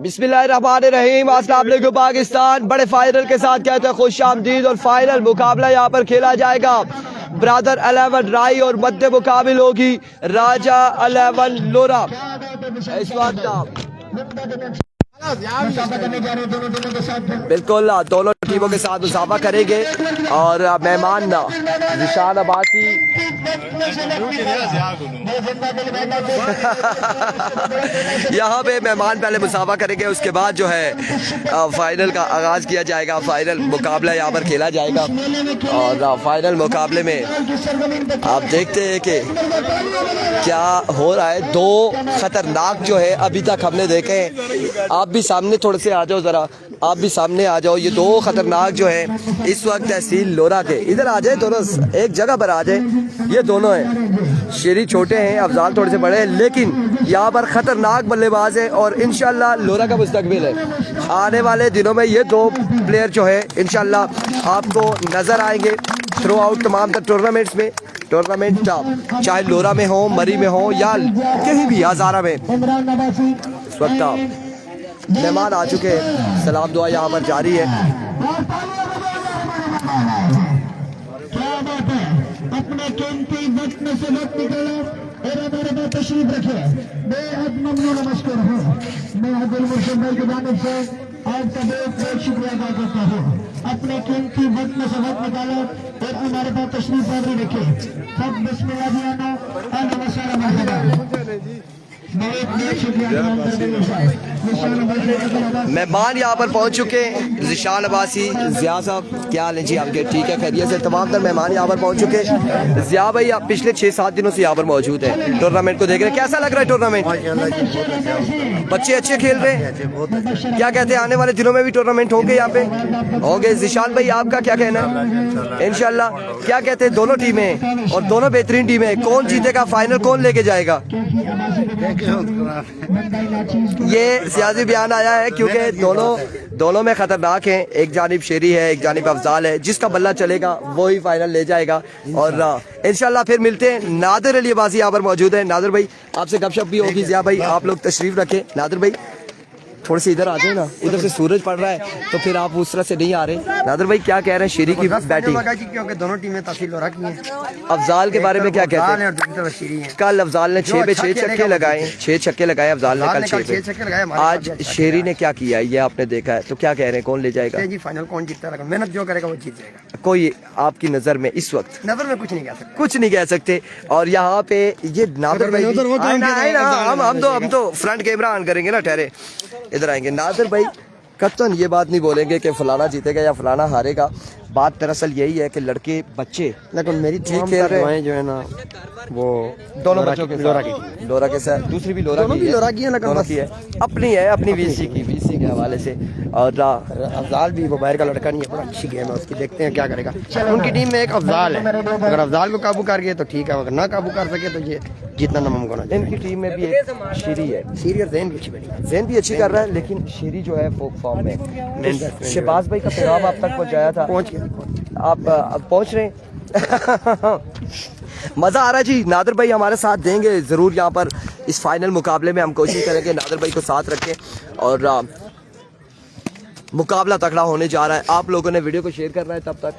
बिस्मिल्लाहिर्रहमानिर्रहीम। अस्सलाम वालेकुम पाकिस्तान। बड़े फाइनल के साथ कहते हैं खुश आमदीद। और फाइनल मुकाबला यहाँ पर खेला जाएगा ब्रदर 11 राई और मध्य मुकाबिल होगी राजा 11 लोरा। इस वक्त बिल्कुल दोनों टीमों के साथ मुसाफा करेंगे और मेहमान निशान अब्बासी यहाँ पे मेहमान पहले मुसाफा करेंगे, उसके बाद जो है फाइनल का आगाज किया जाएगा। फाइनल मुकाबला यहाँ पर खेला जाएगा और फाइनल मुकाबले में आप देखते हैं कि क्या हो रहा है। दो खतरनाक जो है अभी तक हमने देखे हैं। आप भी सामने थोड़े से आ जाओ, जरा आप भी सामने आ जाओ। ये दो खतरनाक जो है इस वक्त तहसील लोरा के, इधर आ जाए दोनों एक जगह पर आ जाए। ये दोनों हैं, शेरी छोटे हैं, अफजाल थोड़े से बड़े हैं, लेकिन यहाँ पर खतरनाक बल्लेबाज है और इंशाल्लाह लोरा का मुस्तकबिल है। आने वाले दिनों में ये दो प्लेयर जो है इंशाल्लाह आपको नजर आएंगे थ्रू आउट तमाम टूर्नामेंट्स में। टूर्नामेंट चाहे लोरा में हो, मरी में हो या कहीं भी हजारा में। इस वक्त मेहमान आ चुके हैं, सलाम दुआ यहाँ पर जारी है। अपने कीमती वक्त में से वक्त निकाला और हमारे पास तशरीफ रखे। बेहद ममनून मशकूर हूँ। मैं अब्दुल मुर्शिद भाई की जानिब से आपका बहुत शुक्रिया अदा करता हूँ। अपने कीमती वक्त में से वक्त निकाला और हमारे पास तशरीफ आवरी रखे। सब बिस्मिल्लाह दियाना और नमस्कार मरहबा। मेहमान यहाँ पर पहुँच चुके हैं। ज़िशान अब्बासी, ज़िया साहब क्या हाल है जी आपके? ठीक है, खैरियत से? तमाम तर मेहमान यहाँ पर पहुँच चुके हैं। ज़िया भाई आप पिछले 6-7 दिनों से यहाँ पर मौजूद हैं, टूर्नामेंट को देख रहे हैं। कैसा लग रहा है टूर्नामेंट? बच्चे अच्छे खेल रहे हैं। क्या कहते हैं आने वाले दिनों में भी टूर्नामेंट होंगे यहाँ पे? होंगे। ज़िशान भाई आपका क्या कहना है? इंशाल्लाह। क्या कहते हैं दोनों टीमें और दोनों बेहतरीन टीमें, कौन जीतेगा फाइनल, कौन लेके जाएगा? ये सियासी बयान आया है क्योंकि दोनों में खतरनाक हैं। एक जानिब शेरी है, एक जानिब अफजाल है। जिसका बल्ला चलेगा वो ही फाइनल ले जाएगा। और इंशाल्लाह फिर मिलते हैं। नादिर अली अब्बासी यहाँ पर मौजूद है। नादिर भाई आपसे गपशप भी होगी। ज़िया भाई आप लोग तशरीफ रखें। नादिर भाई थोड़े से इधर आ जाए ना, इधर से सूरज पड़ रहा है तो फिर आप उस तरह से नहीं आ रहे। नादिर भाई क्या कह रहे हैं शेरी की बैटिंग? क्योंकि दोनों टीमें तहसील हो रखी हैं। अफजाल के बारे में क्या कहते हैं? कल अफजाल ने 6 पे 6 छक्के लगाए, 6 छक्के लगाए अफजाल ने कल 6 पे। आज शेरी ने क्या किया ये आपने देखा है, तो क्या कह रहे हैं कौन ले जाएगा? जी फाइनल कौन जीतता है, मेहनत जो करेगा वो जीत जाएगा। कोई आपकी नजर में इस वक्त? नजर में कुछ नहीं कह सकते, कुछ नहीं कह सकते। और यहाँ पे ये नादिर भाई हम तो फ्रंट कैमरा ऑन करेंगे ना, ठहरे इधर आएंगे। नादिर भाई कतन ये बात नहीं बोलेंगे कि फलाना जीतेगा या फलाना हारेगा। बात दरअसल यही है कि लड़के बच्चे लेकिन मेरी ठीक खेल रहे हैं जो है ना वो दोनों बच्चों के लोरा के साथ, दूसरी भी लोरा की है, दोनों की है, अपनी है, अपनी वीसी के हवाले से। और अफजाल भी वो बाहर का लड़का नहीं है, बड़ा अच्छी गेम है उसकी, देखते हैं क्या करेगा। उनकी टीम में एक अफजाल है, अगर अफजाल को काबू कर गए तो ठीक है, अगर ना काबू कर सके तो ये जीतना नामुमकिन है। इनकी टीम में भी एक शेरी है, सीरियर जैन भी अच्छी बनी, जैन भी अच्छी कर रहा है, लेकिन शेरी जो है फोक फॉर्म में। शहबाज भाई का पैगाम आप तक पहुंचाया था, पहुंच गया। आप पहुंच रहे हैं। मजा आ रहा है जी। नादिर भाई हमारे साथ देंगे जरूर यहाँ पर इस फाइनल मुकाबले में। हम कोशिश करेंगे नादिर भाई को साथ रखें और मुकाबला तगड़ा होने जा रहा है। आप लोगों ने वीडियो को शेयर करना है तब तक,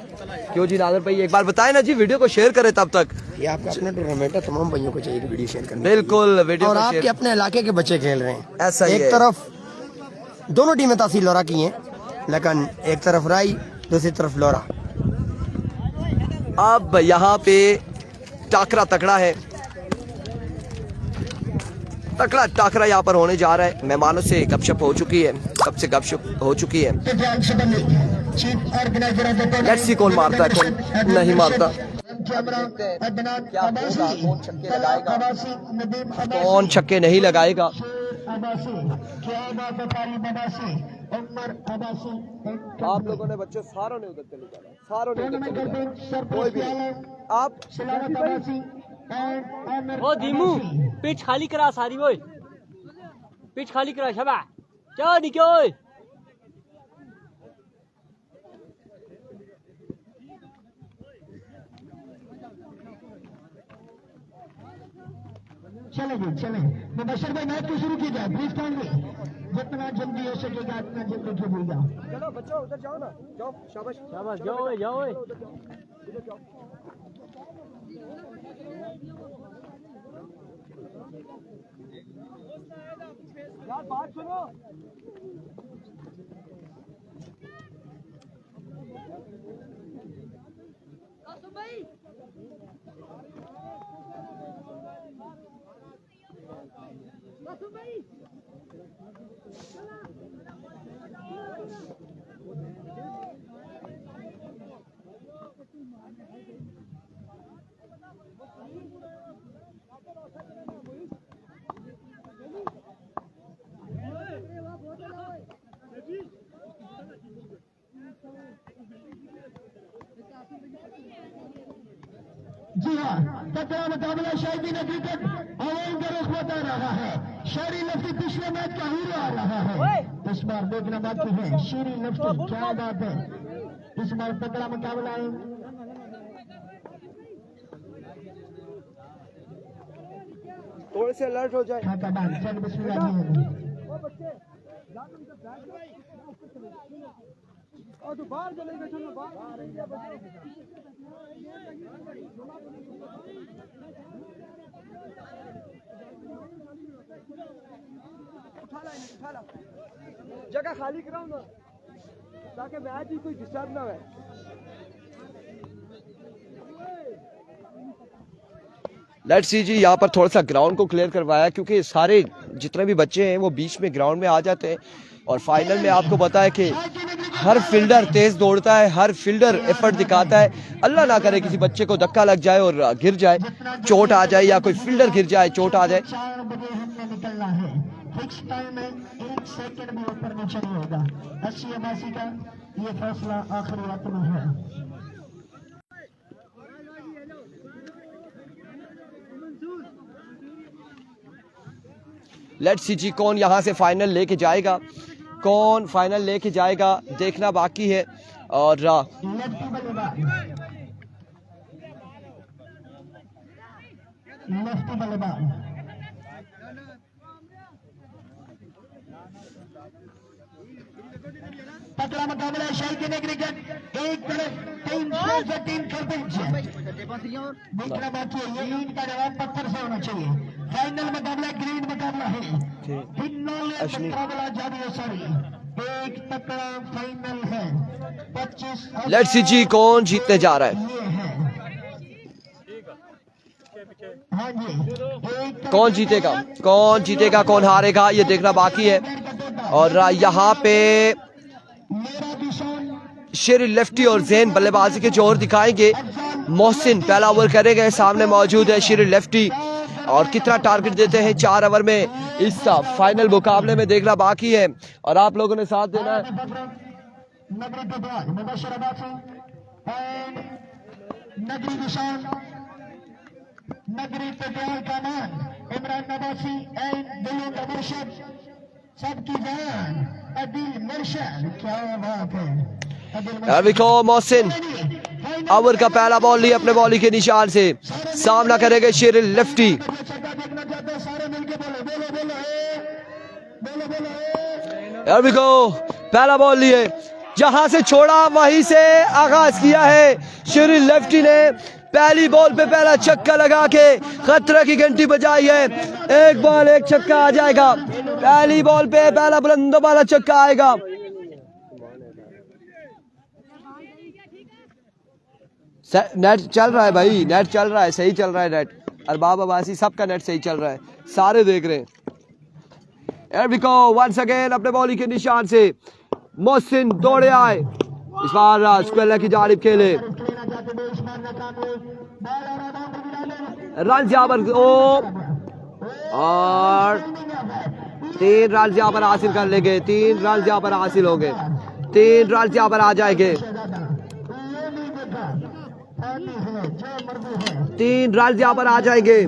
क्यों जी नादिर भाई एक बार बताएं ना जी, वीडियो को शेयर करें तब तक। ये आपका अपना टूर्नामेंट है, तमाम भाइयों को चाहिए वीडियो शेयर करना। बिल्कुल वीडियो और आपके अपने इलाके के बच्चे खेल रहे हैं, ऐसा ही एक तरफ दोनों टीमें तहसील लोरा की हैं, लेकिन एक तरफ राई दूसरी तरफ लोरा। अब यहाँ पे टाकरा तकड़ा है, तकड़ा टाकरा यहाँ पर होने जा रहा है। मेहमानों से गपशप हो चुकी है, कब से गपशप हो चुकी है। लेट्स सी कौन मारता है कौन नहीं मारता। क्या होगा, कौन छक्के लगाएगा, कौन छक्के नहीं लगाएगा। आप लोगों ने बच्चों सारों ने उधर चले जाना, सारों ने उधर चले जाना, कोई भी आप ओ दीमू पिच खाली करा सारी, वो पिच खाली करा शबा क्या निको। चले मुबशर भाई मैच को शुरू किया जाए, प्लीज काइंडली। जल्दी हो सकेगा इतना जल्दी खेलेगा। चलो बच्चों उधर जाओ ना, जाओ शाबाश शाबाश जाओ ओए जाओ ओए यार बात सुनो। जी हाँ, तगड़ा मुकाबला शायदी नगरी तक अवाम का रुख बता रहा है। शहरी लफ्टी पिछले मैच का हीरो आ रहा है, इस बार देखना बाकी है। शहरी लफ्टी क्या बात है, इस बार तगड़ा मुकाबला है। थोड़े से अलर्ट हो जाए। खाता बांध चल बिस्मिल्लाह जी। और तो बाहर चले गए, चलो बाहर। उठा ला जगह खाली कराओ ना, ताकि मैच ही कोई डिस्टर्ब ना हो। लेट्स सी जी, यहाँ पर थोड़ा सा ग्राउंड को क्लियर करवाया क्योंकि सारे जितने भी बच्चे हैं वो बीच में ग्राउंड में आ जाते हैं। और फाइनल में आपको पता है कि हर फील्डर तेज दौड़ता है, हर फील्डर एफर्ट दिखाता है। अल्लाह ना करे किसी बच्चे को धक्का लग जाए और गिर जाए, चोट आ जाए, या कोई फील्डर गिर जाए, चोट आ जाए। 4 बजे हमने निकलना है, फिक्स टाइम है, 1 सेकंड भी ऊपर नीचे नहीं होगा। 80-82 का ये फैसला आखिरी वक्त में है। लेट्स सी जी, कौन यहाँ से फाइनल लेके जाएगा, कौन फाइनल लेके जाएगा देखना बाकी है। और लेफ्टी बल्लेबाज, लेफ्टी बल्लेबाज तगड़ा मुकाबला है। शाही के क्रिकेट एक तरफ 3 खरबूज देखना बाकी है। ये ईंट का जवाब पत्थर से होना चाहिए। फाइनल मुकाबला ग्रीन मुकाबला है, मुकाबला जारी है। सॉरी, एक तगड़ा फाइनल है। 25 लेट्स सी जी, कौन जीतने जा रहा है, ये है। हाँ जी, कौन जीतेगा, कौन जीतेगा, कौन हारेगा, ये देखना बाकी है। और यहाँ पे मेरा विशाल शेर लेफ्टी और जैन बल्लेबाजी के जोर दिखाएंगे। मोहसिन पहला ओवर करेंगे, सामने मौजूद है शेर लेफ्टी। और कितना टारगेट देते हैं 4 ओवर में इस फाइनल मुकाबले में देखना बाकी है। और आप लोगों ने साथ देना है। नगरी बदवाल मुबशराबाद से नगरी विशाल, नगरी पटियाल का नाम इमरान नवासी एंड दिलों का मुर्शिद, सबकी जान अदिल मुर्शिद। क्या बात है, Here we go, Mohsin over का पहला बॉल लिया अपने बॉली के निशान से, सामना करेंगे शेर लेफ्टी। देखना चाहते हैं सारे मिलके बोलो बोलो बोलो बोलो बोलो। Here we go, पहला बॉल लिए, जहां से छोड़ा वहीं से आगाज किया है शेर लेफ्टी ने। पहली बॉल पे पहला छक्का लगा के खतरा की घंटी बजाई है। एक बॉल एक छक्का आ जाएगा, पहली बॉल पे पहला बुलंद वाला छक्का आएगा। नेट चल रहा है भाई, नेट चल रहा है, सही चल रहा है नेट। अरबाब अब्बासी सबका नेट सही चल रहा है, सारे देख रहे हैं। Here we go, once again अपने बॉली के निशान से मोहसिन दौड़े आए, इस बार स्क्वेयर की जानिब खेले। रन यहाँ पर और 3 रन यहाँ पर हासिल कर लेंगे, 3 रन यहाँ पर हासिल हो गए, 3 रन यहाँ पर आ जाएंगे, 3 रन यहाँ पर आ जाएंगे,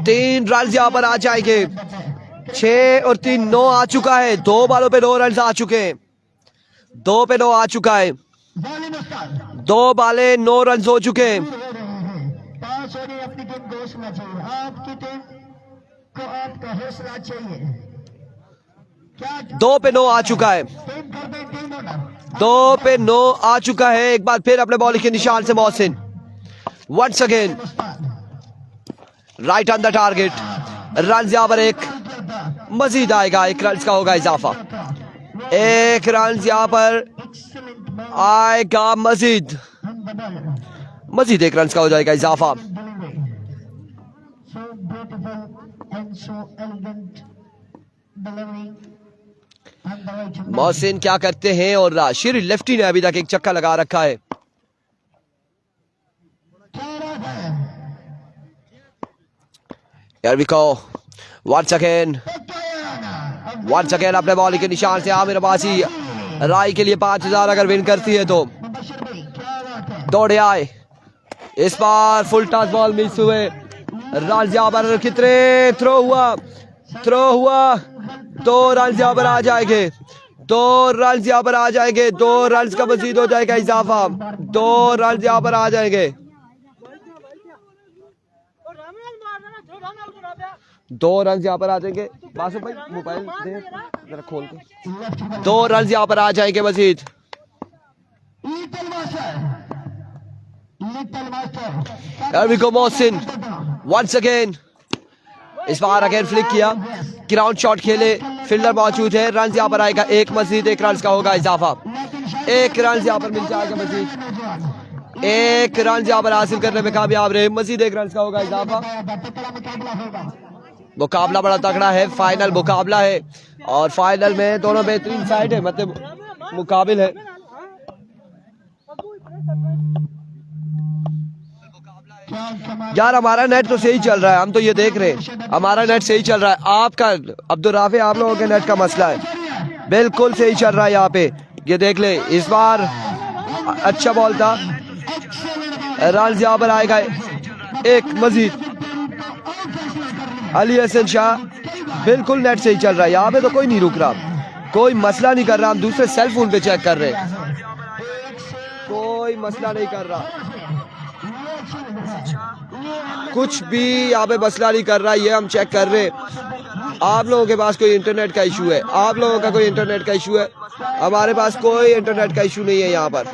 3 रन यहाँ पर आ जाएंगे। 6 और 3 9 आ चुका है, 2 बॉलों पे 9 रन आ चुके हैं, 2 पे 9 आ चुका है, 2 बाले 9 रन हो चुके हैं। अपनी टीम को चाहिए, आपकी टीम को आपका हौसला चाहिए। क्या 2 पे 9 आ चुका है, टीम कर दे, टीम ऑर्डर 2 पे 9 आ चुका है। एक बार फिर अपने बॉलिंग के निशान से Mohsin, once again right on the target. Run यहाँ पर एक मजीद आएगा, 1 रन का होगा इजाफा, 1 रन यहाँ पर आएगा मजीद, मजीद 1 रन का हो जाएगा इजाफा। so beautiful and so elegant delivery and the right to Mohsin क्या करते हैं और राशिर लेफ्टी ने अभी तक एक चक्का लगा रखा है। Here we go. Once again अपने बॉलिंग के निशान से आमिर अब्बासी राय के लिए 5000 अगर विन करती है तो दौड़े आए। इस बार फुल टॉस बॉल मिस हुए, रन यहाँ पर कितने थ्रो हुआ 2 रन यहाँ पर आ जाएंगे, 2 रन यहाँ पर आ जाएंगे, 2 रन का मजीद हो जाएगा इजाफा, 2 रन यहाँ पर आ जाएंगे, 2 रन यहाँ पर आ जाएंगे। बासु भाई मोबाइल दे जरा खोल के, 2 रन यहाँ पर आ जाएंगे मजीद। Here we go Mohsin, once again इस बार अगेन फ्लिक किया, ग्राउंड शॉट खेले, फील्डर मौजूद है, रन यहाँ पर आएगा 1 मजीद, 1 रन का होगा इजाफा, 1 रन यहाँ पर मिल जाएगा मजीद, 1 रन यहाँ पर हासिल करने में कामयाब रहे, मजीद 1 रन का होगा इजाफा। मुकाबला बड़ा तगड़ा है, फाइनल मुकाबला है और फाइनल में दोनों बेहतरीन साइड है, मतलब मुकाबिल है। यार हमारा नेट तो सही चल रहा है, हम तो ये देख रहे हैं हमारा नेट सही चल रहा है, आपका अब्दुल राफी आप लोगों के नेट का मसला है, बिल्कुल सही चल रहा है यहाँ पे, ये देख ले। इस बार अच्छा बॉल था, रन यहाँ पर आएगा 1 मजीद। अली हसन शाह, बिल्कुल नेट सही चल रहा है यहाँ पे, तो कोई नहीं रुक रहा, कोई मसला नहीं कर रहा, हम दूसरे सेल फोन पे चेक कर रहे हैं, कोई मसला नहीं कर रहा, कुछ भी यहाँ पे मसला नहीं कर रहा, ये हम चेक कर रहे हैं। आप लोगों के पास कोई इंटरनेट का इशू है, आप लोगों का कोई इंटरनेट का इशू है, हमारे पास कोई इंटरनेट का इशू नहीं है यहाँ पर,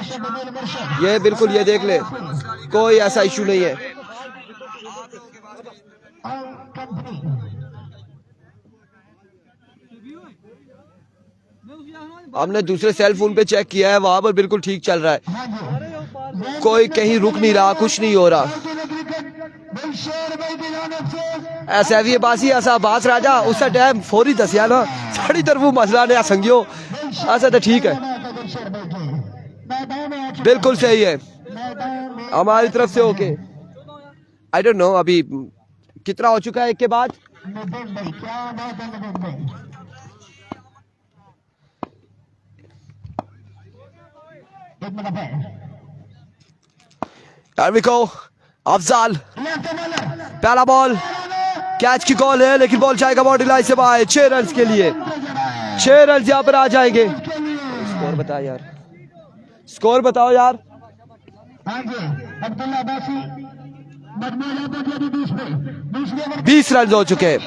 ये बिल्कुल ये देख ले, कोई ऐसा इशू नहीं है। हमने दूसरे सेल फोन पे चेक किया है, वहां पर बिल्कुल ठीक चल रहा है, कोई कहीं रुक नहीं रहा, कुछ नहीं हो रहा। ऐसा भी बासी ऐसा बास राजा उस टाइम फौरी दसिया ना साड़ी तरफ मसला ने संगियो, ऐसा तो ठीक है, बिल्कुल सही है हमारी तरफ से। ओके आई डोंट नो अभी कितना हो चुका है 1 के बाद, अफजाल पहला बॉल कैच की कॉल है, लेकिन बॉल जाएगा बॉडी लाइन से बाहर, 6 रन के लिए, 6 रन यहाँ पर आ जाएंगे। स्कोर बता यार, स्कोर बताओ यार। 20 रन हो चुके हैं,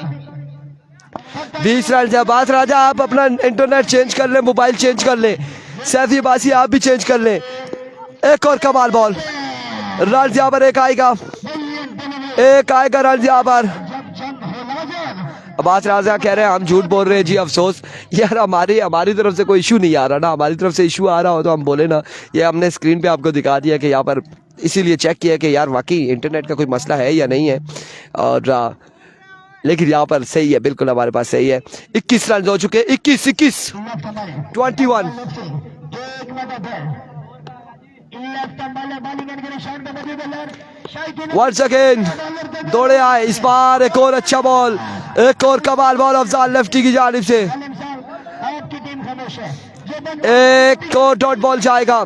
20 रन। अब्बास राजा आप अपना इंटरनेट चेंज कर ले, मोबाइल चेंज कर ले, सैफी अब्बासी आप भी चेंज कर ले। एक और कमाल बॉल, रन यहाँ पर 1 आएगा, 1 आएगा रन यहाँ पर। अब्बास राजा कह रहे हैं हम झूठ बोल रहे हैं जी, अफसोस यार हमारी तरफ से कोई इशू नहीं आ रहा ना, हमारी तरफ से इशू आ रहा हो तो हम बोले ना, ये हमने स्क्रीन पे आपको दिखा दिया कि यहाँ पर, इसीलिए चेक किया कि यार वाकई इंटरनेट का कोई मसला है या नहीं है, और लेकिन यहाँ पर सही है, बिल्कुल हमारे पास सही है। 21 रन हो चुके, 21 21 21। वंस अगेन दौड़े आए, इस बार एक और अच्छा बॉल, एक और कमाल बॉल अफजाल लेफ्टी की जानिब से, एक और डॉट बॉल जाएगा,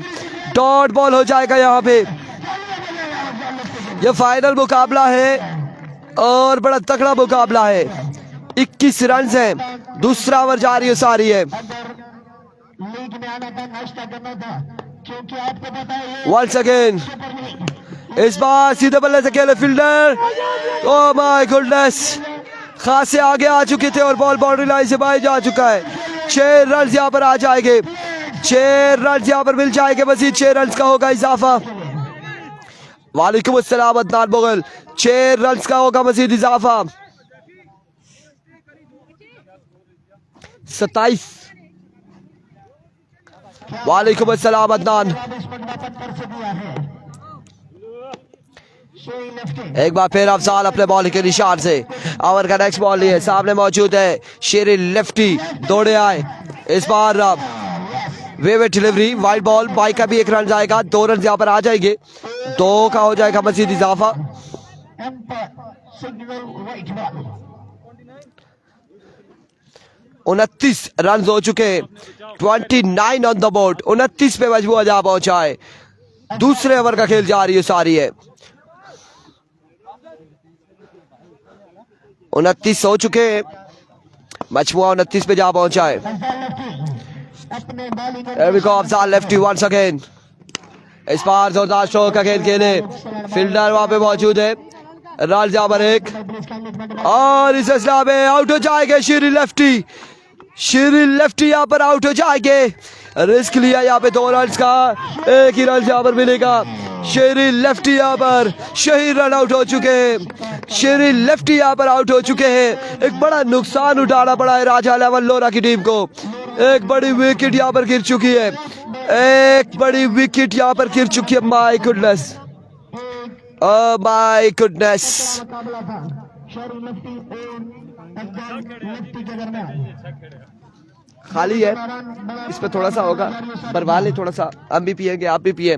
डॉट बॉल हो जाएगा यहाँ पे। ये फाइनल मुकाबला है और बड़ा तगड़ा मुकाबला है, 21 रन हैं, दूसरा ओवर जारी है सारी है। वंस अगेन इस बार सीधे बल्ले से खेले फील्डर, ओह माय गुडनेस, खास से आगे आ चुके थे और बॉल बाउंड्री लाइन से बाहर जा चुका है। 6 रन यहाँ पर आ जाएंगे, 6 रन यहाँ पर मिल जाएंगे, मजीद 6 रन का होगा इजाफा। वालेकुम अस्सलाम अदनान मुगल, 6 रन का होगा मजीद इजाफा। 27। वालेकुम अस्सलाम अदनान। एक बार फिर अफजाल अपने बॉल के निशान से, ओवर का नेक्स्ट बॉल है, सामने मौजूद है शेरी लेफ्टी, दौड़े आए इस बार वेवे डिलीवरी, वाइड बॉल, बाइक का भी 1 रन जाएगा, 2 रन यहाँ पर आ जाएंगे, 2 का हो जाएगा मजीद इजाफा। 29 रन हो चुके, 29 ऑन द बोर्ड, 29 पे मजबूर जा पहुंचा है। दूसरे ओवर का खेल जारी है, सारी है 29 हो चुके, मजमुआ 29 पे जा पहुंचा है। अफजाल लेफ्टी वंस अगेन, इस बार जोरदार शो का खेल खेले, फील्डर वहां पे मौजूद है, रन जहां पर 1 और इस असला में आउट हो जाएंगे शेरी लेफ्टी, शेरी लेफ्टी यहाँ पर आउट हो जाएंगे। रिस्क लिया यहाँ पे 2 रन का, 1 ही रन यहाँ पर मिलेगा। शेरी लेफ्टी यहाँ पर शही रन आउट हो चुके हैं, शेरी लेफ्टी यहाँ पर आउट हो चुके हैं। एक बड़ा नुकसान उठाना पड़ा है राजा 11 लोरा की टीम को, एक बड़ी विकेट यहाँ पर गिर चुकी है, एक बड़ी विकेट यहाँ पर गिर चुकी है। My goodness, oh my goodness. खाली है, इस पे थोड़ा सा होगा, बरवा ले थोड़ा सा, हम भी पिएंगे आप भी पिए।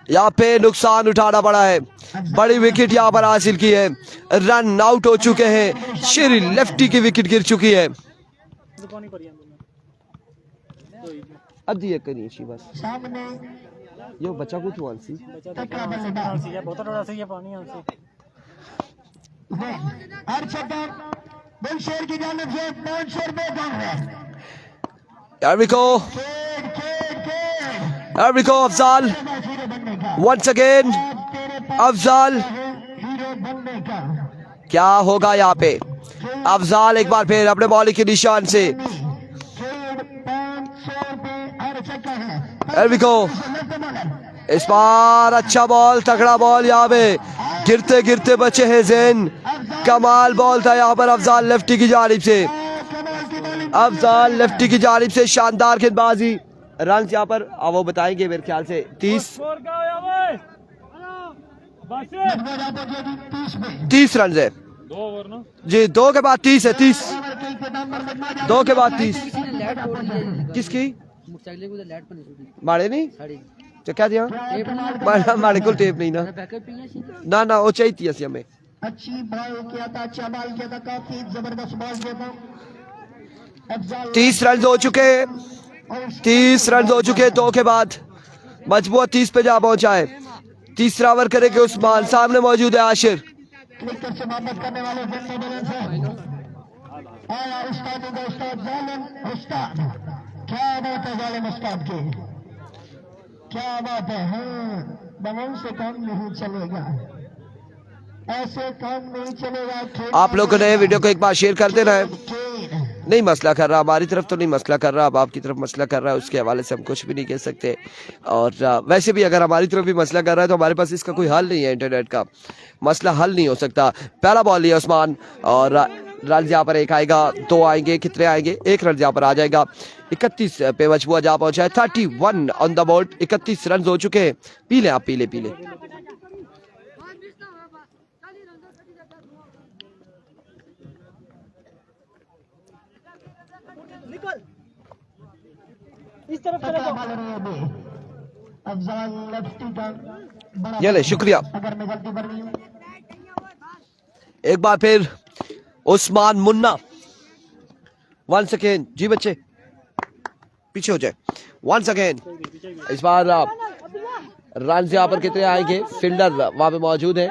यहाँ पे नुकसान उठाना पड़ा है, बड़ी विकेट यहाँ पर हासिल की है, रन आउट हो चुके हैं, शेरी लेफ्टी की विकेट गिर चुकी है। अब दिए करिए शी बस यो बच्चा कुछ वांसी Here we go. Here we go, Afzal. Once again, Afzal. क्या होगा यहाँ पे? अफजाल एक बार फिर अपने बॉलिंग के निशान से। Here we go. इस बार अच्छा बॉल, तगड़ा बॉल यहाँ पे, गिरते गिरते बचे हैं जैन। कमाल बॉल था यहाँ पर अफजाल लेफ्टी की जानिब से, अफजाल लेफ्टी की जानिब से शानदार गेंदबाजी। रन यहाँ पर वो बताएंगे मेरे ख्याल से 30 रन है जी, 2 के बाद 30 है, 30 2 के बाद 30। किसकी मारे नहीं तो क्या दिया मारे को टेप नहीं ना ना वो चाहिए थी हमें। अच्छी बॉल किया था, अच्छा बॉल किया था, काफी जबरदस्त बॉल किया था। 30 रन हो चुके, 30 रन हो चुके, 2 के बाद मजबूत 30 पे जा पहुंचा है। तीसरा ओवर करेंगे उस्मान, सामने मौजूद है आशिर। क्रिकेट से वापस करने वाले उस्ताद जालिम, उस्ताद क्या बात है, जालिम उस्ताद की क्या बात है। हाँ, दबाव से काम नहीं चलेगा, ऐसे काम नहीं चलेगा। आप लोगों ने वीडियो को एक बार शेयर कर देना है। नहीं मसला कर रहा, हमारी तरफ तो नहीं मसला कर रहा, अब आपकी तरफ मसला कर रहा है, उसके हवाले से हम कुछ भी नहीं कह सकते। और वैसे भी अगर हमारी तरफ भी मसला कर रहा है तो हमारे पास इसका कोई हल नहीं है, इंटरनेट का मसला हल नहीं हो सकता। पहला बॉल लिया उस्मान और रन यहाँ पर 1 आएगा, 2 आएंगे, कितने आएंगे, 1 रन यहाँ पर आ जाएगा। 31 पे मजबूआ जा पहुंचा है, 31 ऑन द बोर्ड, 31 रन हो चुके हैं। पी ले आप, पी ले, पी ले। इस तरफ ये ले, शुक्रिया। अगर मैं गलती कर रही हूँ, एक बार फिर उस्मान मुन्ना, 1 सेकेंड जी बच्चे पीछे हो जाए, 1 सेकेंड। इस बार रन यहाँ पर कितने आएंगे, फील्डर वहां पे मौजूद है,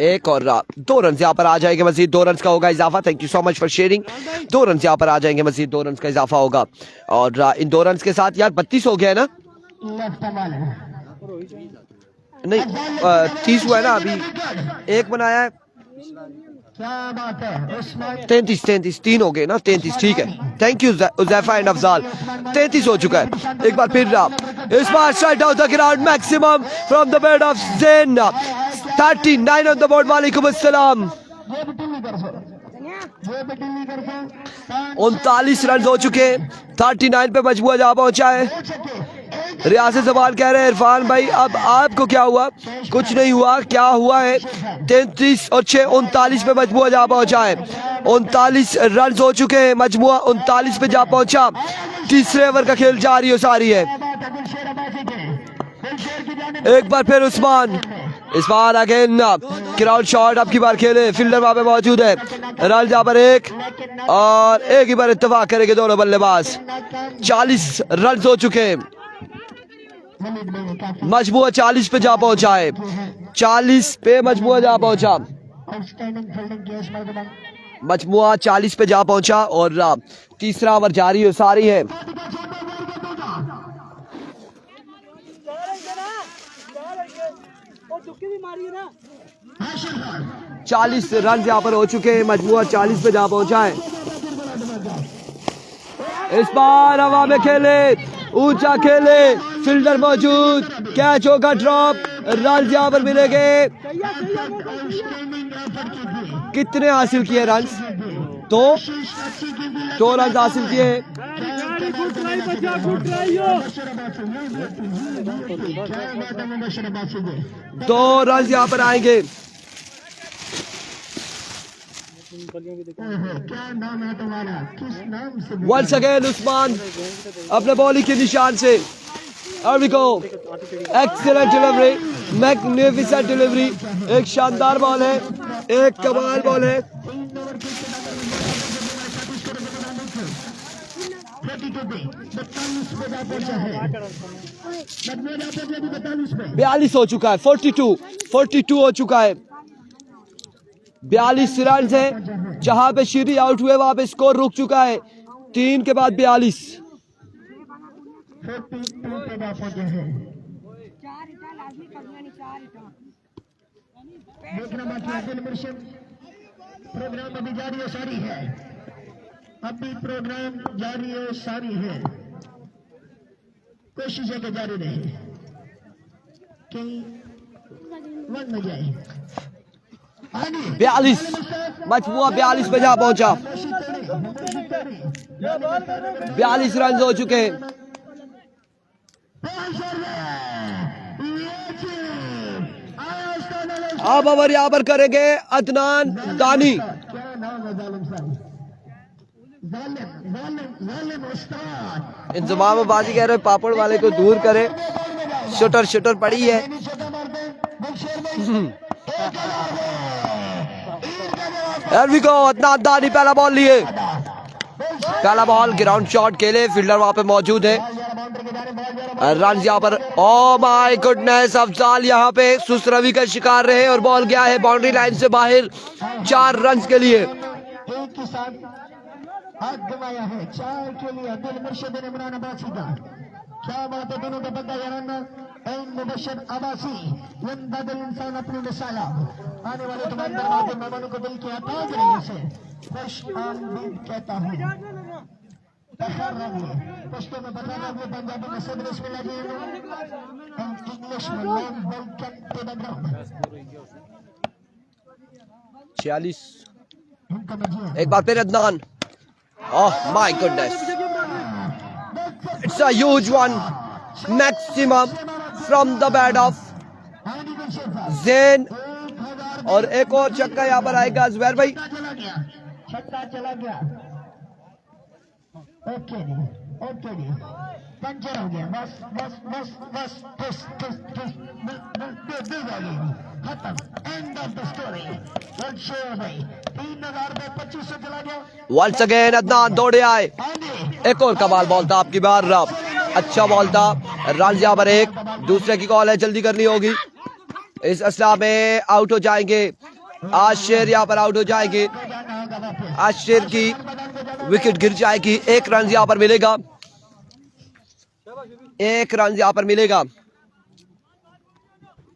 1 और 2 रन यहाँ पर आ जाएंगे, मजीद 2 रन का होगा इजाफा। Thank you so much for sharing. 2 run यहाँ पर आ जाएंगे, मजीद 2 रन का इजाफा होगा। और इन 2 रन के साथ यार 32 हो गया है ना। नहीं 30 हुआ है ना अभी, एक बनाया है। क्या बात है उस्मान 33 3 हो गए ना, 33 ठीक है। Thank you Uzaifa and Afzal. 33 हो चुका है। एक बार फिर इस बार shot out the ground maximum from the bat of Zain. 39 on the board. वालेकुम अस्सलाम। ये भी टिल्ली कर सो, ये भी टिल्ली कर सो 39 रन हो चुके। 39 पे मजबूआ जा पहुंचा है। रियासत जबान कह रहे हैं इरफान भाई अब आपको क्या हुआ? कुछ नहीं हुआ। क्या हुआ है? 33 और 6 39 पे मजबूआ जा पहुंचा है। 39 रन हो चुके हैं। मजबूआ 39 पे जा पहुंचा। तीसरे ओवर का खेल जारी हो सारी है। एक बार फिर उस्मान, इस बार अगेन ग्राउंड शॉट अब की बार खेले। फील्डर वहां पे मौजूद है। रन जहाँ पर एक और एक ही बार इत्तेफाक करेंगे दोनों बल्लेबाज। 40 रन हो चुके हैं। मजबूआ 40 पे जा पहुंचा है। 40 पे मजबूआ जा पहुंचा। आउटस्टैंडिंग फील्डिंग की इस मर्द मजबूआ 40 पे जा पहुंचा और तीसरा ओवर जारी हो सारी है। 40 रन यहाँ पर हो चुके हैं। मजबूआ 40 पे जा पहुंचा है। इस बार हवा में खेले, ऊंचा खेले, फील्डर मौजूद, कैच होगा ड्रॉप। रन यहाँ पर मिलेंगे। कितने हासिल किए रन? दो रन हासिल किए। दो रन यहाँ पर आएंगे। क्या नाम है तुम्हारा? किस नाम से? वंस अगेन उस्मान अपने बॉलिंग के निशान से। Here we go. Excellent delivery, magnificent delivery. एक शानदार बॉल है, एक कमाल बॉल है। 42 हो चुका है। 42 हो चुका है। 42 रन है। जहां पे श्री आउट हुए वहां पे स्कोर रुक चुका है। 3 के बाद 42। 42 पैदा पहुंचे हैं। देखना बाकी अब्दुल मुर्शिद प्रोग्राम अभी जारी है सारी है। अभी प्रोग्राम जारी है सारी है। कोशिश है कि जारी रहे, कहीं वन में जाए। 42 मजबूआ 42 पे जा पहुंचा। 42 रन हो चुके हैं। अब ओवर यहाँ पर करेंगे अदनान दानी। क्या नाम है जालिम साहब? जालिम उस्ताद। इंतजाम बाजी कह रहे पापड़ वाले को दूर करे। शटर पड़ी है। Here we go, अदनान दानी पहला बॉल लिए। पहला बॉल ग्राउंड शॉट खेले। फील्डर वहां पे मौजूद है। रन यहाँ पर, ओ माय गुडनेस, अफजाल यहाँ पे सुस्त रवि का शिकार रहे और बॉल गया है बाउंड्री लाइन से बाहर। 4 रन के लिए। एक के साथ हाथ गवाया है 4 के लिए अब्दुल मुर्शिद ने इमरान अब्बासी का। क्या बात है, दोनों का बंदा याराना एन मुबशर अब्बासी यंदादुल इंसान अपनी मिसाला। आने वाले तमाम दरवाजे मेहमानों को दिल के आताज रहे से खुश आमदीद कहता हूँ। पश्तो में बता रहा हूँ, पंजाबी में सदर इसमें लगे इंग्लिश में वेलकम टू द ग्राउंड। 46। एक बार फिर Adnan. Oh my goodness, it's a huge one. Maximum from the bat off Zain. और एक और छक्का यहाँ पर आएगा जुबैर भाई। छक्का चला गया। ओके जी पंचर हो गया। बस खत्म, एंड ऑफ द स्टोरी। भाई 3000 पे 2500 चला गया। वंस अगेन अदनान दौड़े आए। एक और कमाल बॉल था आपकी बार। अच्छा बॉल था। रन यहाँ पर एक। दूसरे की कॉल है, जल्दी करनी होगी। इस असला में आउट हो जाएंगे। आशिर यहाँ पर आउट हो जाएंगे। आशिर की विकेट गिर जाएगी। 1 रन यहाँ पर मिलेगा। 1 रन यहाँ पर मिलेगा।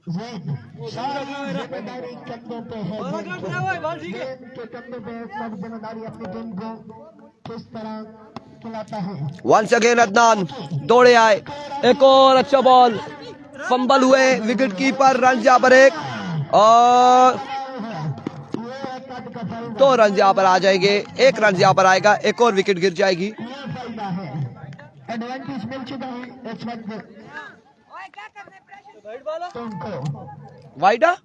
जैन सारी जिम्मेदारी कंधों पे है जैन के कंधों पे सब जिम्मेदारी अपनी टीम को किस तरह खिलाता है। वंस अगेन अदनान दौड़े आए, एक और अच्छा बॉल, फंबल हुए, विकेट कीपर रन यहाँ पर एक, और 2 रन यहाँ पर आ जाएंगे, 1 रन यहाँ पर आएगा, एक और विकेट गिर जाएगी। ये फायदा है, एडवांटेज मिल चुका है इस वक्त तुमको। वाइडा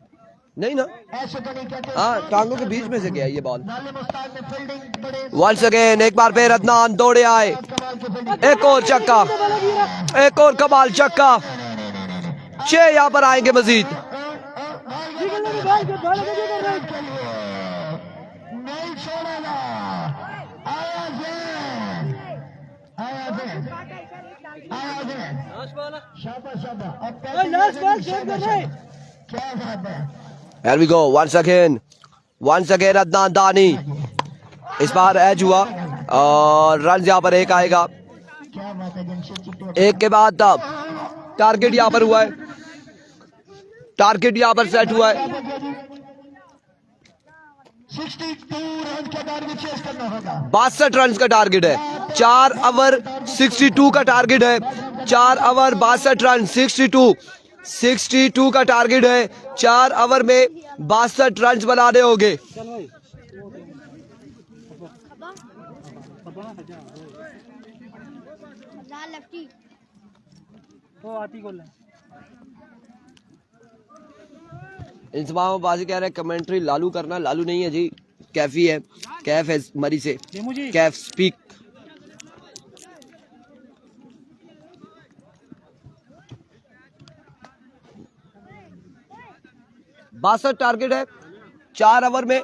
नहीं ना, ऐसे तो नहीं कहते। हाँ टांगों के बीच में से गया ये बॉल। जालिम उस्ताद ने फील्डिंग बड़े वंस अगेन एक बार फिर अदनान दौड़े आए, कमाल की फील्डिंग। एक और छक्का, एक और कमाल छक्का, 6 यहाँ पर आएंगे मजीद। नहीं छोड़ेगा, आया जैन, आया जैन, आया जैन, शाबाश शाबाश। अब क्या बात है। Here we go once again Adnan दानी, इस बार एज हुआ और रन यहाँ पर एक आएगा, क्या बात है जमशेद चिट्टू। एक के बाद टारगेट यहाँ पर हुआ है, टारगेट यहाँ पर सेट हुआ है। 62 रन का टारगेट चेस करना होगा। 62 रन का टारगेट है, 4 ओवर 62 का टारगेट है, 4 ओवर 62 रन, 62 का टारगेट है, 4 ओवर में 62 रन बनाने होंगे। इंतजाम बाजी कह रहे हैं कमेंट्री लालू करना, लालू नहीं है जी, कैफी है, कैफ है मरी से, कैफ स्पीक। बासठ टारगेट है 4 ओवर में।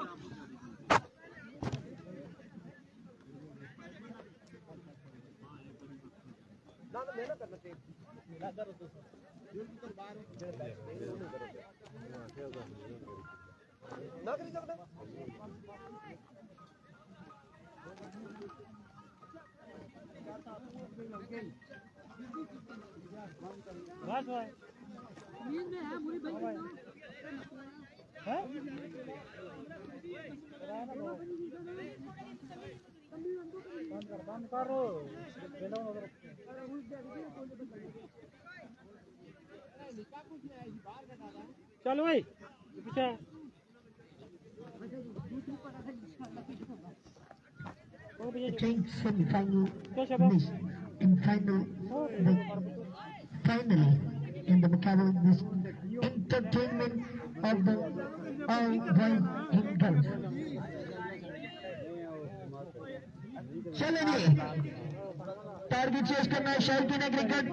चलो भाई पीछे Change semi-final this in finally in the Macau this entertainment of the all boys and girls. चलेंगे टारगेट चेस करना है शौकीन है क्रिकेट।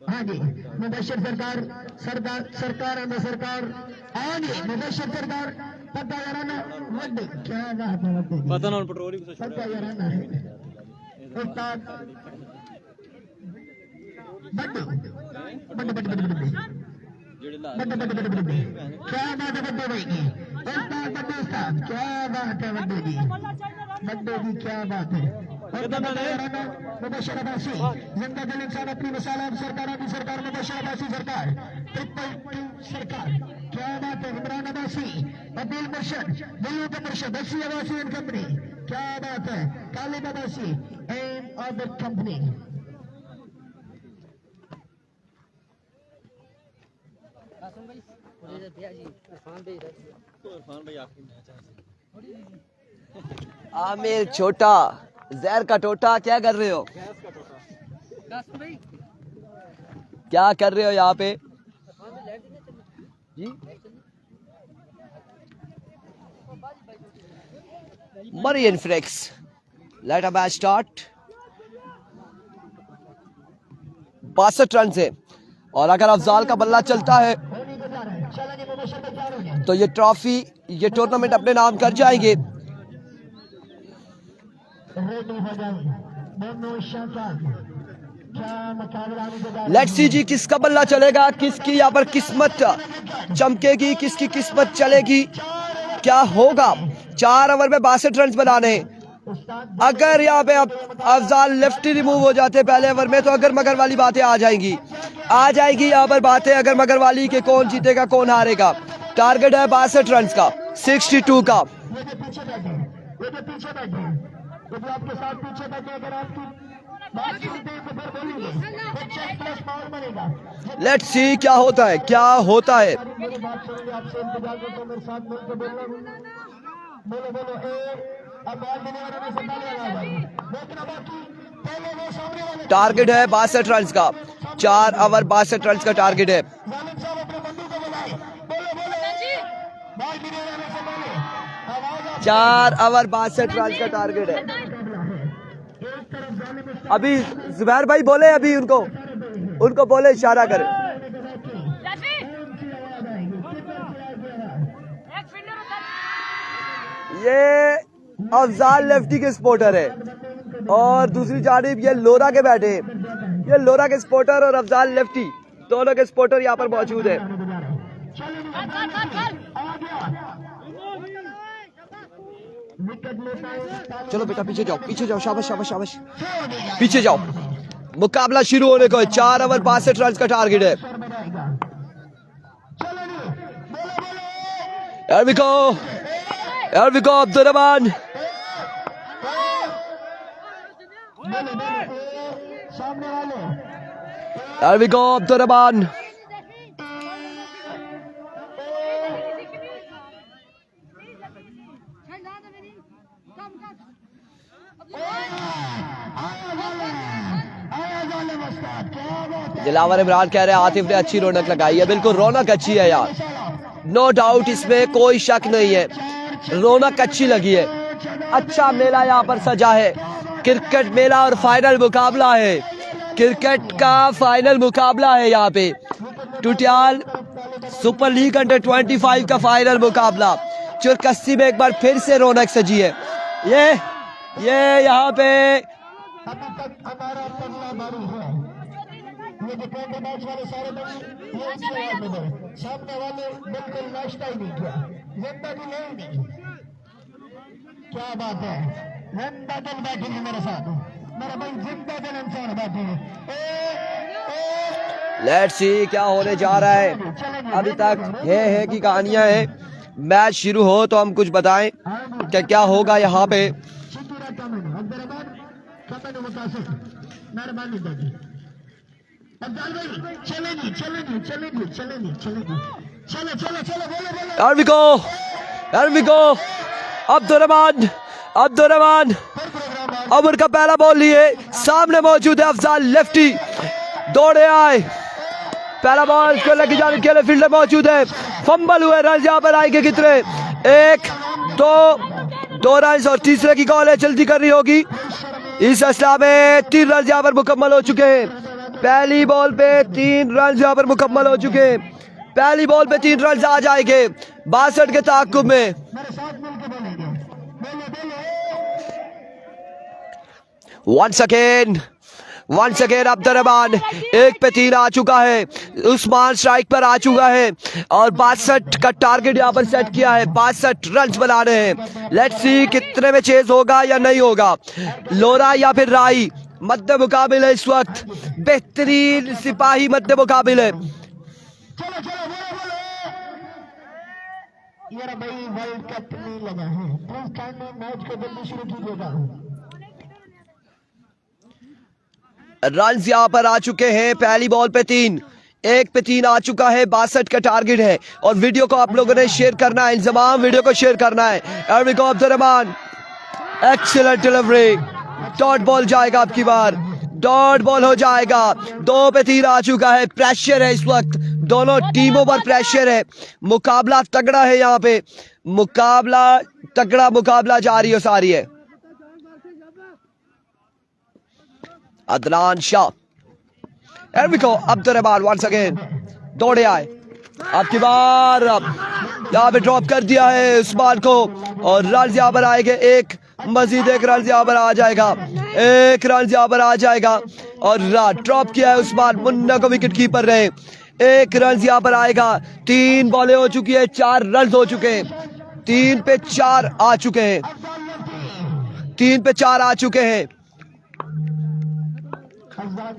हाँ जी मुबशर सरकार सरकार अंदर सरकार हाँ जी मुबशर सरकार पता याराना वड्डे क्या बात है वड्डे पता ना पेट्रोल ही कुछ पता याराना है उस्ताद बड्डे बड्डे बड्डे बड्डे बड्डे बड्डे बड्डे बड्डे बड्डे क्या बात है बड्डे भाई की उस्ताद बड्डे उस्ताद क्या बात है बड्डे जी क्या बात है मुबशर अब्बासी जिंदा दिल इंसान अपनी मसाला सरकार मुबशर अब्बासी सरकार ट्रिपल सरकार क्या बात है इमरान अब्बासी अब्दुल मुर्शद मयूद मुर्शद अस्सी अब्बासी एंड कंपनी क्या बात है Kalib Abbasi and other company. Aamir छोटा जहर का टोटा, क्या कर रहे हो? क्या कर रहे हो यहाँ पे जी? मरियन फ्रेक्स, let a match start. 62 run से, और अगर अफजाल का बल्ला चलता है तो ये ट्रॉफी, ये टूर्नामेंट अपने नाम कर जाएंगे। लेट्स सी जी किसका बल्ला चलेगा, किसकी यहाँ पर किस्मत चमकेगी, किसकी किस्मत चलेगी, क्या होगा। 4 ओवर में 62 रन बनाने। अगर यहाँ पे अब अफजाल लेफ्टी रिमूव हो जाते पहले ओवर में तो अगर मगर वाली बातें आ जाएंगी यहाँ पर बातें अगर मगर वाली के कौन जीतेगा कौन हारेगा। टारगेट है 62 रन का, 62 का। लेट्स सी क्या होता है, क्या होता है। टारगेट है 62 रन का, 4 ओवर 62 रन का टारगेट है। चार ओवर 62 रन का टारगेट है। अभी जुबैर भाई बोले, अभी उनको बोले, इशारा करें। ये अफजाल लेफ्टी के स्पोर्टर है और दूसरी जानिब ये लोरा के बैठे हैं। ये लोरा के स्पोर्टर और अफजाल लेफ्टी दोनों के स्पोर्टर यहाँ पर मौजूद है। चलो बेटा पीछे जाओ, शाबाश शाबाश शाबाश, पीछे जाओ। मुकाबला शुरू होने को है। 4 ओवर 62 रन का टारगेट है। Here we go, Abdul Rahman. Here we go, Abdul Rahman. Dilawar Imran कह रहे हैं आतिफ ने अच्छी रौनक लगाई है। बिल्कुल रौनक अच्छी है यार, नो डाउट, इसमें कोई शक नहीं है। रौनक अच्छी लगी है, अच्छा मेला यहाँ पर सजा है। क्रिकेट मेला और फाइनल मुकाबला है, क्रिकेट का फाइनल मुकाबला है यहाँ पे। टुटियाल सुपर लीग अंडर 25 का फाइनल मुकाबला। चुरकस्सी में एक बार फिर से रौनक सजी है। ये यहाँ पे ये जो मैच वाले सारे सामने वाले बिल्कुल नाश्ता ही नहीं किया, जिंदगी नहीं। क्या बात है, जिंदगी बैठे हैं मेरे साथ, मेरा भाई जिंदगी इंसान बैठे हैं। लेट्स सी क्या होने जा रहा है। अभी तक है कि कहानियां हैं। मैच शुरू हो तो हम कुछ बताएं कि क्या होगा यहाँ पे। Here we go, Abdul Rahman अमर का पहला बॉल लिए, सामने मौजूद है अफजाल लेफ्टी, दौड़े आए, पहला बॉल को लेके जाने के लिए फील्डर मौजूद है। फंबल हुए, रन यहाँ पर आएंगे कितने, 1 2 रन और तीसरे की कॉल है, जल्दी करनी होगी। इस असला में 3 रन यहाँ पर मुकम्मल हो चुके हैं। पहली बॉल पे 3 रन यहाँ पर मुकम्मल हो चुके हैं। पहली बॉल पे 3 रन आ जाएंगे 62 के ताकुब में। वंस अगेन अब्दुल रहमान 1 पे 3 आ चुका है। उस्मान स्ट्राइक पर आ चुका है और 62 का टारगेट यहाँ पर सेट किया है। 62 रन बनाने हैं। लेट्स सी कितने में चेज होगा या नहीं होगा। लोरा या फिर राई मध्य मुकाबिल है इस वक्त, बेहतरीन सिपाही मध्य मुकाबिल है। भाई वर्ल्ड कप नहीं लगा है, मैच को जल्दी शुरू कीजिएगा। रन यहाँ पर आ चुके हैं। पहली बॉल पे 3, 1 पे 3 आ चुका है। 62 का टारगेट है और वीडियो को आप लोगों ने शेयर करना है, इंतजाम वीडियो को शेयर करना है। Abdul Rahman excellent delivery, dot ball जाएगा अब की बार, डॉट बॉल हो जाएगा। 2 पे 3 आ चुका है। प्रेशर है इस वक्त, दोनों टीमों पर प्रेशर है। मुकाबला तगड़ा है यहाँ पे, मुकाबला तगड़ा, मुकाबला जारी और सारी है। Adnan Shah, here we go, Abdurrahman once again, दौड़े आए अब की बार, यहाँ पे ड्रॉप कर दिया है उस्मान को और रन यहाँ पर आएंगे। एक मजीद एक रन यहाँ पर आ जाएगा, एक रन यहाँ पर आ जाएगा और ड्रॉप किया है उस्मान मुन्ना को, विकेट कीपर रहे। एक रन यहाँ पर आएगा। 3 बॉलें हो चुकी है, 4 रन हो चुके हैं। 3 पे 4 आ चुके हैं, 3 पे 4 आ चुके हैं।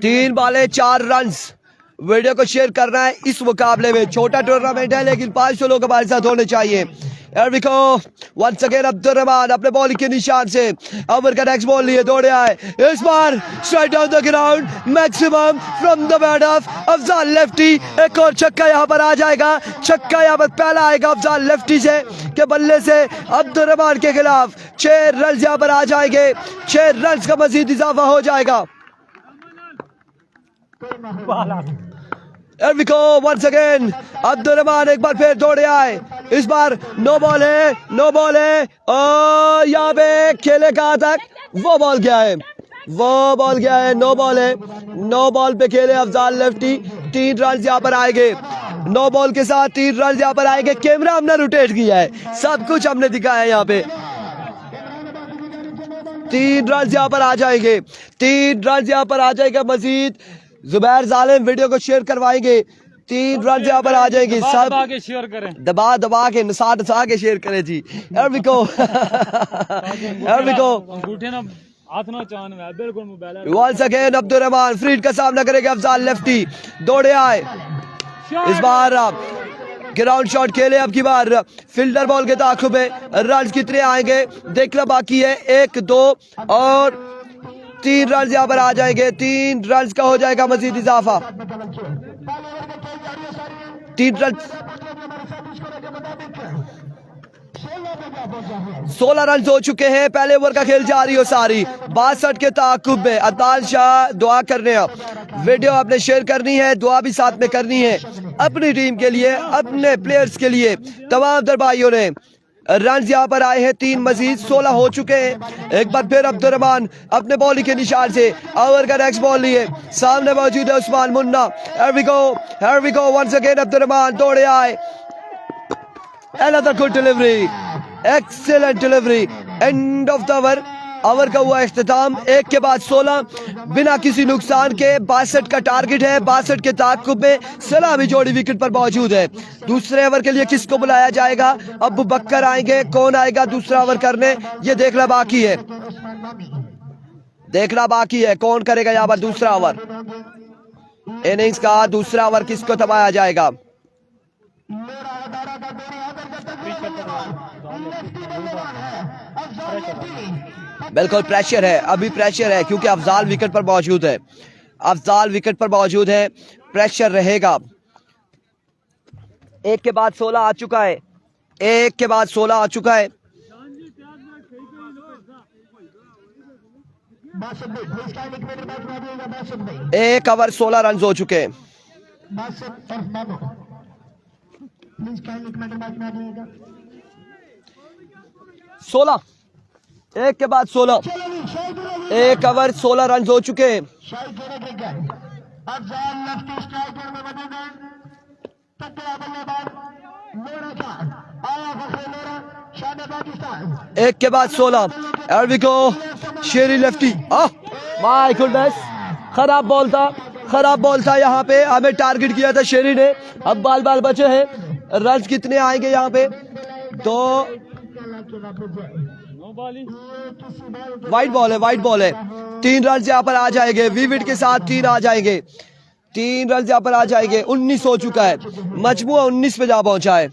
3 बॉलें 4 रन। वीडियो को शेयर करना है। इस मुकाबले में छोटा टूर्नामेंट है लेकिन 500 लोग हमारे साथ होने चाहिए। Here we go, once again Abdurrahman अपने बॉल के निशान से ओवर का नेक्स्ट बॉल लिए दौड़े आए। इस बार strike down the ground, maximum from the bat of Afzal lefty. एक और छक्का यहाँ पर आ जाएगा, छक्का यहाँ पर पहला आएगा अफजाल लेफ्टी से के बल्ले से अब्दुर्रहमान के खिलाफ। 6 रन यहाँ पर आ जाएंगे, 6 रन का मजीद इजाफा हो जाएगा। Here we go, once again Abdurrahman एक बार फिर दौड़े आए। इस बार नो बॉल है, नो बॉल है और यहाँ पे खेले कहाँ तक, वो बॉल गया है, वो बॉल गया है, नो बॉल है। नो बॉल पे खेले अफजाल लेफ्टी। 3 रन यहाँ पर आएंगे, नो बॉल के साथ 3 रन यहाँ पर आएंगे। कैमरा हमने रोटेट किया है, सब कुछ हमने दिखाया है यहाँ पे। 3 रन यहाँ पर आ जाएंगे, 3 रन यहाँ पर आ जाएगा मजीद। जुबैर जालिम वीडियो को शेयर करवाएंगे। 3 रन यहाँ पर आ जाएंगे, सब दबा के शेयर करें, दबा दबा के नसा के शेयर करें जी। Here we go, here we go, अंगूठे ना हाथ ना चान में बिल्कुल मोबाइल। once again अब्दुर्रहमान फ्रीड का सामना करेगा अफजाल लेफ्टी। दौड़े आए, इस बार ग्राउंड शॉट खेले अब की बार। फील्डर बॉल के ताक़ुब में रन कितने आएंगे देखना बाकी है। 1 2 और 3 रन यहाँ पर आ जाएंगे। 3 रन का हो जाएगा मजीद इजाफा। 3 रन, 16 रन हो चुके हैं। पहले ओवर का खेल जारी हो सारी। 62 के ताक़ुब में अदनान शाह दुआ करने हैं। वीडियो आपने शेयर करनी है, दुआ भी साथ में करनी है अपनी टीम के लिए, अपने प्लेयर्स के लिए। तमाम दर भाइयों ने रन यहाँ पर आए हैं 3 मजीद, 16 हो चुके हैं। एक बार फिर अब्दुर्रहमान अपने बॉलिंग के निशान से ओवर का नेक्स्ट बॉल लिए। सामने मौजूद है Usman Munna. Here we go, here we go, once again Abdurrahman दौड़े आए। Another good delivery, excellent delivery, end of the over। Over का हुआ इख्तिताम। 1 के बाद 16 बिना किसी नुकसान के। 62 का टारगेट है, 62 के ताक़ुब में सलामी जोड़ी विकेट पर मौजूद है। दूसरे ओवर के लिए किसको बुलाया जाएगा? अबू बकर आएंगे, कौन आएगा दूसरा ओवर करने, ये देखना बाकी है, देखना बाकी है कौन करेगा यहाँ पर दूसरा ओवर। इनिंग्स का दूसरा ओवर किसको थमाया जाएगा? बिल्कुल प्रेशर है, अभी प्रेशर है क्योंकि अफजाल विकेट पर मौजूद है। अफजाल विकेट पर मौजूद है, प्रेशर रहेगा। 1 के बाद 16 आ चुका है, 1 के बाद 16 आ चुका है। 1 ओवर 16 रन हो चुके हैं। 16, 1 के बाद 16, 1 ओवर 16 रन हो चुके हैं। एक के बाद 16। Here we go, Sheri lefty. My goodness, खराब बॉल था, खराब बॉल था। यहाँ पे हमें टारगेट किया था शेरी ने। अब बाल बाल बचे हैं। रन कितने आएंगे यहाँ पे? 2, वाइट बॉल है, वाइट बॉल है। 3 रन यहाँ पर आ जाएंगे, विविड के साथ 3 आ जाएंगे। 3 रन यहाँ पर आ जाएंगे। 19 हो चुका है, मजमुआ 19 पे जा पहुंचा है।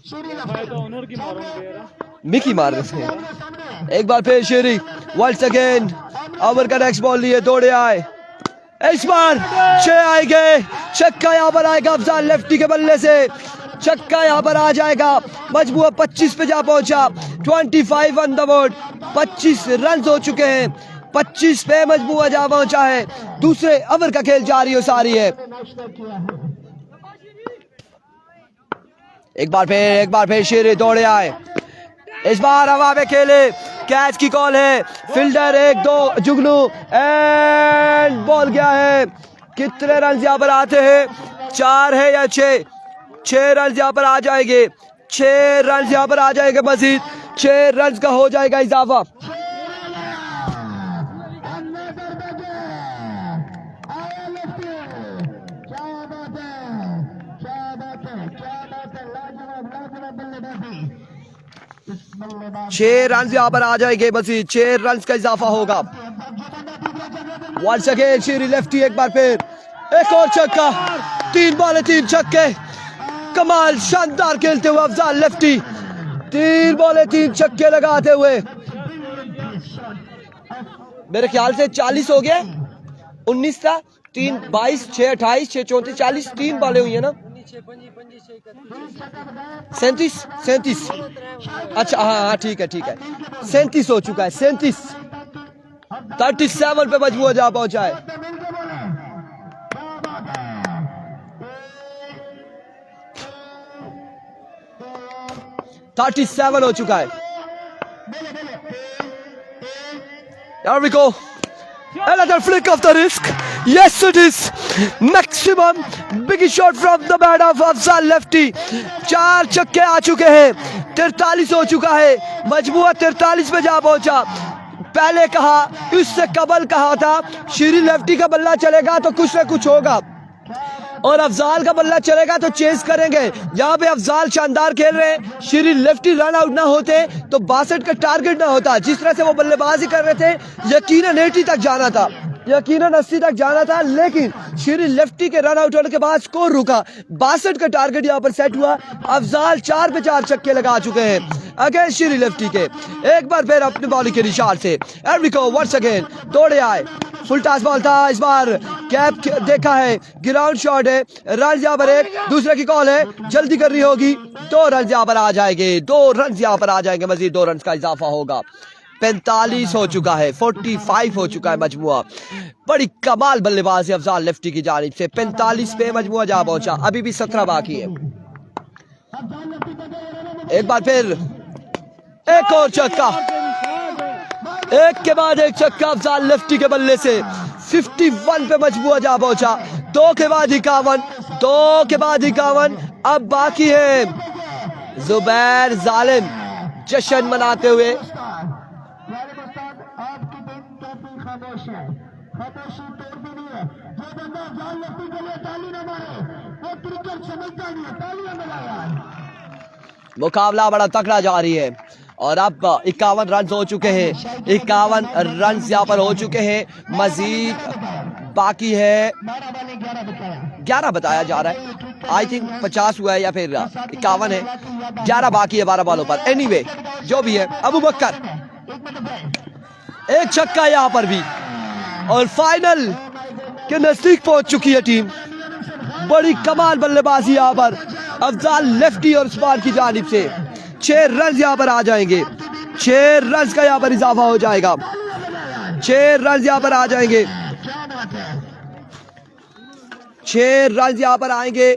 मिकी मार रहे थे। एक बार फिर शेरी, वंस अगेन ओवर का नेक्स्ट बॉल लिए दौड़े आए। इस बार 6 आएंगे, छक्का यहाँ पर आएगा अफजाल लेफ्टी के बल्ले से। छक्का यहाँ पर आ जाएगा, मजबूर 25 पे जा पहुंचा। 25 ऑन द बोर्ड, 25 रन हो चुके हैं। 25 पे मजबूआ जा पहुंचा है। दूसरे ओवर का खेल जारी और सारी है। एक बार फिर शेर दौड़े आए। इस बार हवा में खेले, कैच की कॉल है। फील्डर 1-2 जुगनू एंड बॉल गया है। कितने रन यहाँ पर आते हैं? 4 है या 6? 6 रन यहाँ पर आ जाएंगे। 6 रन यहाँ पर आ जाएंगे मजीद। 6 रन का हो जाएगा इजाफा। छह रन यहाँ पर आ जाएंगे मजीद। 6 रन का इजाफा होगा। वंस अगेन शेरी लेफ्टी, एक बार फिर एक और छक्का। 3 बॉल 3 छक्के। कमाल, शानदार खेलते हुए अफजाल लेफ्टी 3 बॉल 3 छक्के लगाते हुए। मेरे ख्याल से 40 हो गया। 19 था, 3 22 6 28 6 34 40 3 बॉलें हुई है ना। 37 अच्छा हाँ ठीक है 37 हो चुका है। 37 37 पे मजबूर जा पहुंचा है। थर्टी 37 हो चुका है। There we go. Another flick of the wrist. Yes, it is. Maximum big shot from the bat of Afzal Lefty. 4 छक्के आ चुके हैं। 43 हो चुका है। मजबूर 43 पे जा पहुंचा। पहले कहा, इससे कबल कहा था श्री लेफ्टी का बल्ला चलेगा तो कुछ न कुछ होगा, और अफजाल का बल्ला चलेगा तो चेस करेंगे। यहाँ पे अफजाल शानदार खेल रहे हैं। श्री लेफ्टी रन आउट ना होते तो 62 का टारगेट ना होता। जिस तरह से वो बल्लेबाजी कर रहे थे, यकीनन 80 तक जाना था, यकीनन 80 तक जाना था, लेकिन श्री लेफ्टी के रन आउट होने के बाद स्कोर रुका। 62 का टारगेट यहाँ पर सेट हुआ। अफजाल 4 पे 4 छक्के लगा चुके हैं अगेंस्ट श्री लेफ्टी के। एक बार फिर अपनी बॉलिंग के निशान से एरिको वंस अगेन दौड़े आए। फुल टॉस बॉल था, इस बार कैप देखा है, ग्राउंड शॉट है। रन यहाँ पर एक, दूसरे की कॉल है, जल्दी करनी होगी। 2 रन यहाँ पर आ जाएंगे। 2 रन यहाँ पर आ जाएंगे। मजीद 2 रन का इजाफा होगा। 45 हो चुका है। 45 हो चुका है मजमुआ। बड़ी कमाल बल्लेबाजी अफजाल लेफ्टी की जानिब से। 45 पे मजमुआ जा पहुंचा। अभी भी 17 बाकी है। एक बार फिर एक और छक्का, एक के बाद एक छक्का अफजाल लेफ्टी के बल्ले से। 51 पे मजबूर जा पहुंचा। 2 के बाद 51, 2 के बाद 51। अब बाकी है जुबैर जालिम जश्न मनाते हुए। मुकाबला बड़ा तगड़ा जारी है और अब 51 रन हो चुके हैं। 51 रन यहाँ पर हो चुके हैं। मजीद बाकी है 11 बताया जा रहा है। आई थिंक 50 हुआ है या फिर 51 है। 11 बाकी है 12 बॉलों पर। एनीवे जो भी है, अबू बकर एक छक्का यहाँ पर भी, और फाइनल के नजदीक पहुंच चुकी है टीम। बड़ी कमाल बल्लेबाजी यहाँ पर अफजाल लेफ्टी और उस्मान की जानिब से। 6 रन यहाँ पर आ जाएंगे। 6 रन का यहाँ पर इजाफा हो जाएगा। 6 रन यहाँ पर आ जाएंगे। 6 रन यहाँ पर आएंगे।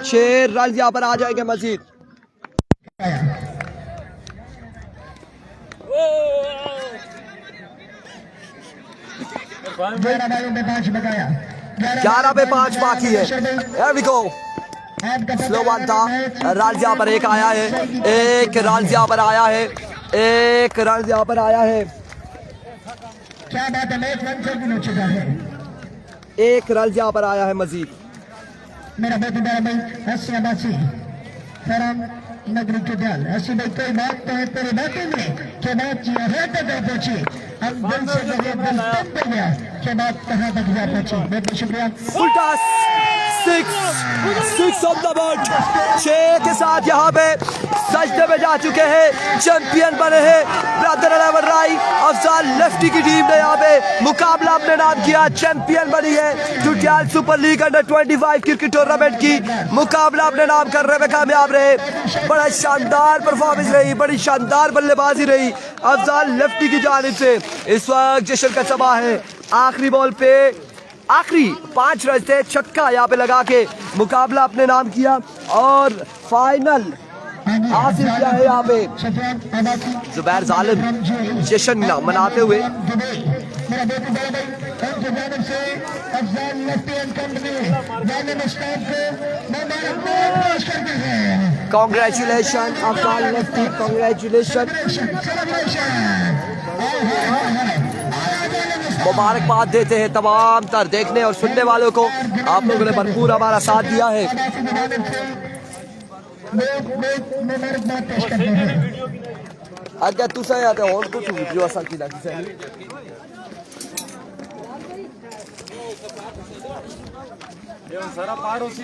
6 रन यहाँ पर आ जाएंगे मजीद। ग्यारह पे 5 बाकी है। Here we go. Slow one था। रन यहाँ पर एक आया है। एक रन यहाँ पर आया है। एक रन यहाँ पर आया है। क्या बात है, मैच 1 से भी हो चुका है। एक रन यहाँ पर आया है मजीद। मेरा बहुत बड़ा भाई हसन अब्बासी फरम नगरी के दल। ऐसी भाई कोई बात तो है तेरी बातों में, क्या बात किया है तक पहुंची। हम दिल से लगे दिल तक गया, क्या बात कहाँ तक जा पहुंची। बहुत बहुत शुक्रिया। Full toss 6 6 of the but 6 के साथ यहाँ पे सजदे में जा चुके हैं, चैंपियन बने हैं ब्रदर अलावर राय। अफजाल लेफ्टी की टीम ने यहाँ पे मुकाबला अपने नाम किया, चैंपियन बनी है। Tutial super league under 25 cricket tournament की मुकाबला अपने नाम करने में कामयाब रहे। बड़ा शानदार परफॉर्मेंस रही, बड़ी शानदार बल्लेबाजी रही अफजाल लेफ्टी की जानिब से। इस वक्त जश्न का समा है, आखिरी बॉल पे आखिरी 5 रन थे, छक्का यहाँ पे लगा के मुकाबला अपने नाम किया और फाइनल हासिल किया है यहाँ पे जुबैर जालिम जश्न मनाते हुए। Congratulation Afzal lefty, congratulation. मुबारकबाद देते हैं तमाम तर देखने और सुनने वालों को, आप लोगों ने भरपूर हमारा साथ दिया है। अगर तुसा याद है और कुछ वीडियो असा की सारा पार होती